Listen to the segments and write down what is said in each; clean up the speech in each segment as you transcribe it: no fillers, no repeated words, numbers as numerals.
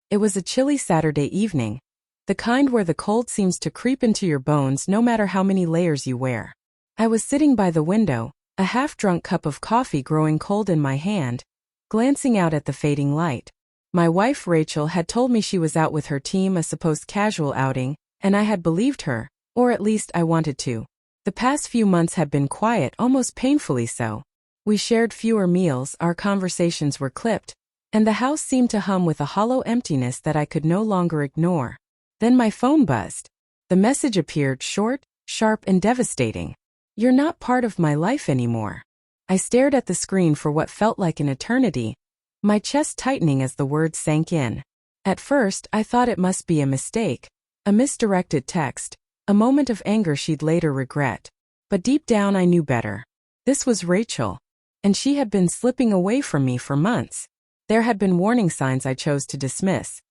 It was a chilly Saturday evening, the kind where the cold seems to creep into your bones no matter how many layers you wear. I was sitting by the window, a half-drunk cup of coffee growing cold in my hand, glancing out at the fading light. My wife Rachel had told me she was out with her team, a supposed casual outing, and I had believed her, or at least I wanted to. The past few months had been quiet, almost painfully so. We shared fewer meals, our conversations were clipped, and the house seemed to hum with a hollow emptiness that I could no longer ignore. Then my phone buzzed. The message appeared short, sharp, and devastating. "You're not part of my life anymore." I stared at the screen for what felt like an eternity, my chest tightening as the words sank in. At first, I thought it must be a mistake, a misdirected text, a moment of anger she'd later regret. But deep down I knew better. This was Rachel, and she had been slipping away from me for months. There had been warning signs I chose to dismiss.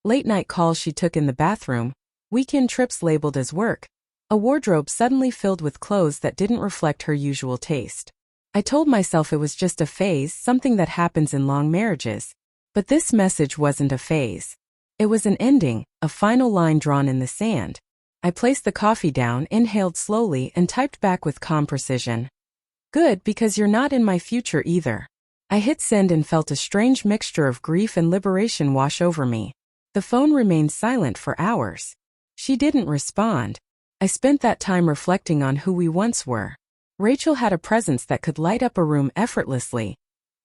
Late-night calls she took in the bathroom, weekend trips labeled as work, a wardrobe suddenly filled with clothes that didn't reflect her usual taste. I told myself it was just a phase, something that happens in long marriages. But this message wasn't a phase. It was an ending, a final line drawn in the sand. I placed the coffee down, inhaled slowly, and typed back with calm precision. "Good, because you're not in my future either." I hit send and felt a strange mixture of grief and liberation wash over me. The phone remained silent for hours. She didn't respond. I spent that time reflecting on who we once were. Rachel had a presence that could light up a room effortlessly.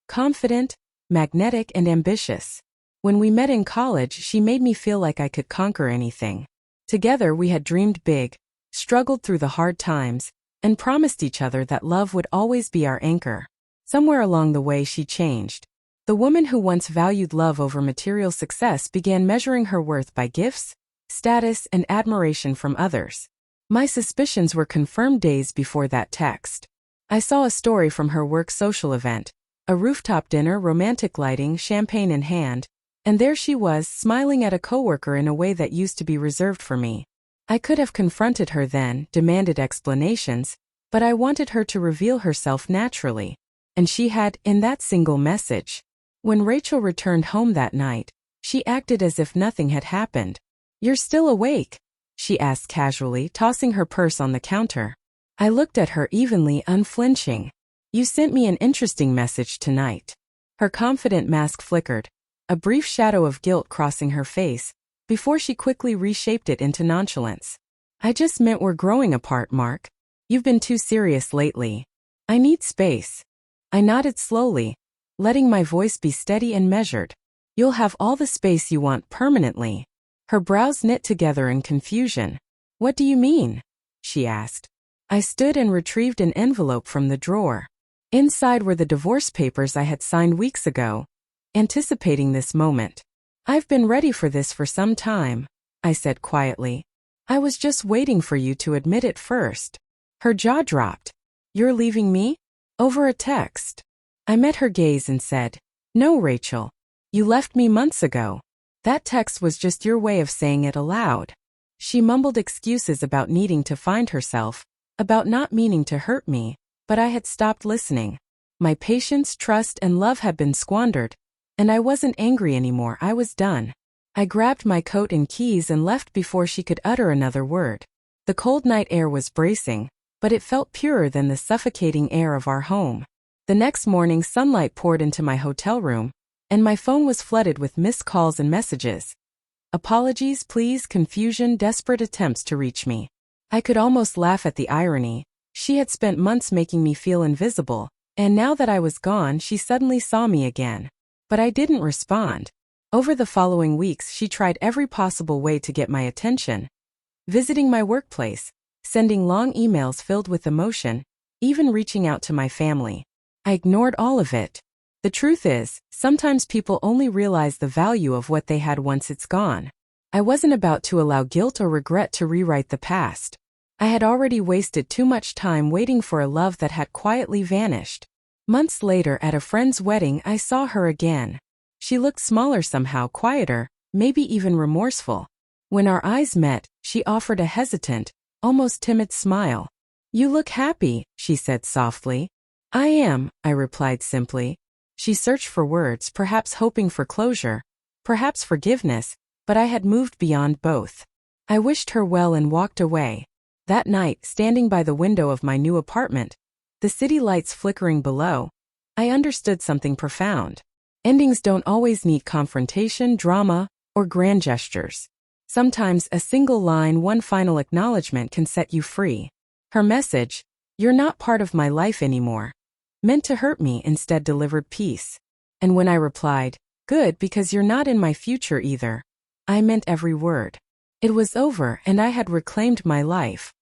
Confident, magnetic, and ambitious. When we met in college, she made me feel like I could conquer anything. Together we had dreamed big, struggled through the hard times, and promised each other that love would always be our anchor. Somewhere along the way she changed. The woman who once valued love over material success began measuring her worth by gifts, status, and admiration from others. My suspicions were confirmed days before that text. I saw a story from her work social event, a rooftop dinner, romantic lighting, champagne in hand, and there she was, smiling at a coworker in a way that used to be reserved for me. I could have confronted her then, demanded explanations, but I wanted her to reveal herself naturally. And she had, in that single message. When Rachel returned home that night, she acted as if nothing had happened. "You're still awake?" she asked casually, tossing her purse on the counter. I looked at her evenly, unflinching. "You sent me an interesting message tonight." Her confident mask flickered, a brief shadow of guilt crossing her face, before she quickly reshaped it into nonchalance. "I just meant we're growing apart, Mark. You've been too serious lately. I need space." I nodded slowly, letting my voice be steady and measured. "You'll have all the space you want permanently." Her brows knit together in confusion. "What do you mean?" she asked. I stood and retrieved an envelope from the drawer. Inside were the divorce papers I had signed weeks ago, anticipating this moment. "I've been ready for this for some time," I said quietly. "I was just waiting for you to admit it first." Her jaw dropped. "You're leaving me? Over a text?" I met her gaze and said, "No, Rachel. You left me months ago. That text was just your way of saying it aloud." She mumbled excuses about needing to find herself, about not meaning to hurt me, but I had stopped listening. My patience, trust, and love had been squandered, and I wasn't angry anymore. I was done. I grabbed my coat and keys and left before she could utter another word. The cold night air was bracing, but it felt purer than the suffocating air of our home. The next morning, sunlight poured into my hotel room, and my phone was flooded with missed calls and messages. Apologies, pleas, confusion, desperate attempts to reach me. I could almost laugh at the irony. She had spent months making me feel invisible, and now that I was gone, she suddenly saw me again. But I didn't respond. Over the following weeks, she tried every possible way to get my attention. Visiting my workplace, sending long emails filled with emotion, even reaching out to my family. I ignored all of it. The truth is, sometimes people only realize the value of what they had once it's gone. I wasn't about to allow guilt or regret to rewrite the past. I had already wasted too much time waiting for a love that had quietly vanished. Months later, at a friend's wedding, I saw her again. She looked smaller somehow, quieter, maybe even remorseful. When our eyes met, she offered a hesitant, almost timid smile. "You look happy," she said softly. "I am," I replied simply. She searched for words, perhaps hoping for closure, Perhaps forgiveness, but I had moved beyond both. I wished her well and walked away. That night, standing by the window of my new apartment, the city lights flickering below, I understood something profound. Endings don't always need confrontation, drama, or grand gestures. Sometimes a single line, one final acknowledgement can set you free. Her message, "You're not part of my life anymore," meant to hurt me, instead delivered peace. And when I replied, "Good, because you're not in my future either," I meant every word. It was over and I had reclaimed my life.